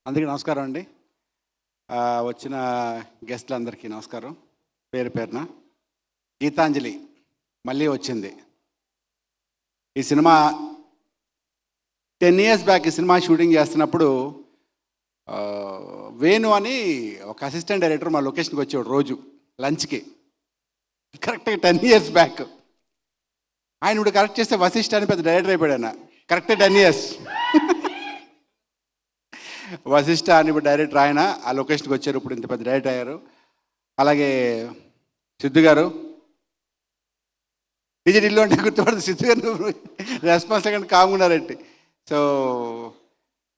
అందరికీ నమస్కారం అండి. వచ్చిన గెస్టులందరికీ నమస్కారం. పేరు పేరున గీతాంజలి మళ్ళీ వచ్చింది. ఈ సినిమా 10 years బ్యాక్ ఈ సినిమా షూటింగ్ చేస్తున్నప్పుడు వేణు అని ఒక అసిస్టెంట్ డైరెక్టర్ మా లొకేషన్కి వచ్చేవాడు రోజు లంచ్కి. కరెక్ట్గా 10 years బ్యాక్. ఆయన ఇప్పుడు కరెక్ట్ చేస్తే వశిష్ఠ అని పెద్ద డైరెక్టర్ అయిపోయాడు. ఆయన కరెక్టే 10 years. వశిష్ఠ అని ఇప్పుడు డైరెక్టర్ ఆయన ఆ లొకేషన్కి వచ్చారు. ఇప్పుడు ఇంత పెద్ద డైరెక్టర్ అయ్యారు. అలాగే సిద్ధు గారు ఢిల్లు అంటే గుర్తుపడుతుంది. సిద్ధు గారు రెస్పాన్స్గా కామున్నారండి. So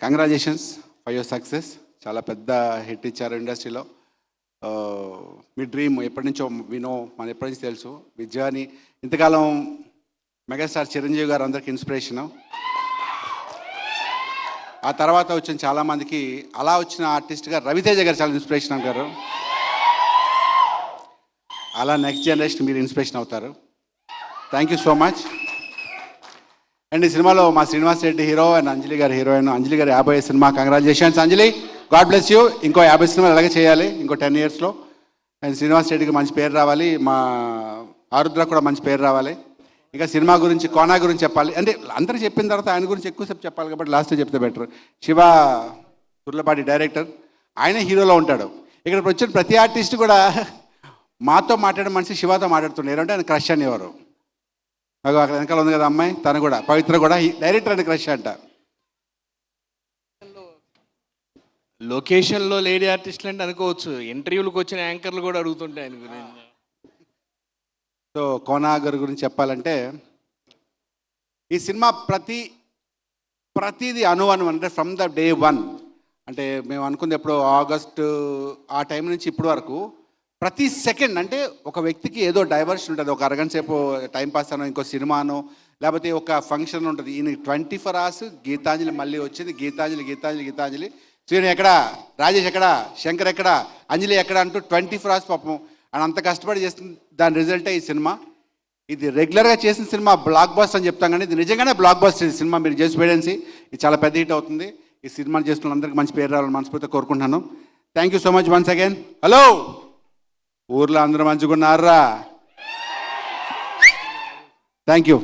congratulations for your success. చాలా పెద్ద హిట్ ఇచ్చారు ఇండస్ట్రీలో. మీ డ్రీమ్ ఎప్పటి నుంచో వినో మన ఎప్పటి నుంచి తెలుసు. మీ జర్నీ ఇంతకాలం మెగాస్టార్ చిరంజీవి గారు అందరికీ ఇన్స్పిరేషను. ఆ తర్వాత వచ్చిన చాలామందికి అలా వచ్చిన ఆర్టిస్ట్గా రవితేజ గారు చాలా ఇన్స్పిరేషన్ అంటారు. అలా నెక్స్ట్ జనరేషన్ మీరు ఇన్స్పిరేషన్ అవుతారు. Thank you so much. And ఈ సినిమాలో మా శ్రీనివాస్ రెడ్డి హీరో అండ్ అంజలి గారు హీరోయిన్. అంజలి గారు 50 cinema. Congratulations Anjali, God bless you. ఇంకో 50 సినిమాలు అలాగే చేయాలి ఇంకో 10 yearsలో. అండ్ శ్రీనివాస్ రెడ్డికి మంచి పేరు రావాలి. మా ఆరుద్ర కూడా మంచి పేరు రావాలి. ఇంకా సినిమా గురించి కోనా గురించి చెప్పాలి అంటే అందరూ చెప్పిన తర్వాత ఆయన గురించి ఎక్కువసేపు చెప్పాలి కాబట్టి లాస్ట్లో చెప్తే బెటర్. శివ తుర్లపాటి డైరెక్టర్, ఆయన హీరోలో ఉంటాడు. ఇక్కడ వచ్చిన ప్రతి ఆర్టిస్ట్ కూడా మాతో మాట్లాడే మనిషి శివతో మాట్లాడుతున్నారు. అంటే ఆయన క్రష్ అనేవారు. అక్కడ వెనకాల ఉంది కదా అమ్మాయి, తను కూడా పవిత్ర కూడా డైరెక్టర్ అని క్రష్ అంట. లొకేషన్లో లేడీ ఆర్టిస్టులు అంటే అనుకోవచ్చు. ఇంటర్వ్యూలకు వచ్చిన యాంకర్లు కూడా అడుగుతుంటాయి ఆయన గురించి. సో కోనా గారి గురించి చెప్పాలంటే ఈ సినిమా ప్రతిదీ అనువనం అంటే ఫ్రమ్ ద డే 1 అంటే మేము అనుకుంది ఎప్పుడు ఆగస్టు ఆ టైం నుంచి ఇప్పటి వరకు ప్రతి సెకండ్ అంటే ఒక వ్యక్తికి ఏదో డైవర్షన్ ఉంటుంది. ఒక అరగంట సేపు టైంపాస్ అనో ఇంకో సినిమానో లేకపోతే ఒక ఫంక్షన్ ఉంటుంది. ఈయన 24 hours గీతాంజలి మళ్ళీ వచ్చింది. గీతాంజలి గీతాంజలి గీతాంజలి. శ్రీను ఎక్కడా, రాజేష్ ఎక్కడా, శంకర్ ఎక్కడా, అంజలి ఎక్కడా అంటూ 24 hours పాపం అని అంత కష్టపడి చేస్తుంది. దాని రిజల్టే ఈ సినిమా. ఇది రెగ్యులర్గా చేసిన సినిమా బ్లాక్ బస్టర్ అని చెప్తాం కానీ ఇది నిజంగానే బ్లాక్ బస్టర్. ఈ సినిమా మీరు చేసి వేయడానికి ఇది చాలా పెద్ద హిట్ అవుతుంది. ఈ సినిమాని చేస్తున్న అందరికీ మంచి పేరు రావాలని మనస్ఫూర్తిగా కోరుకుంటున్నాను. Thank you so much once again. Hello, ఊర్లో అందరూ మంచిగా ఉన్నారా? Thank you.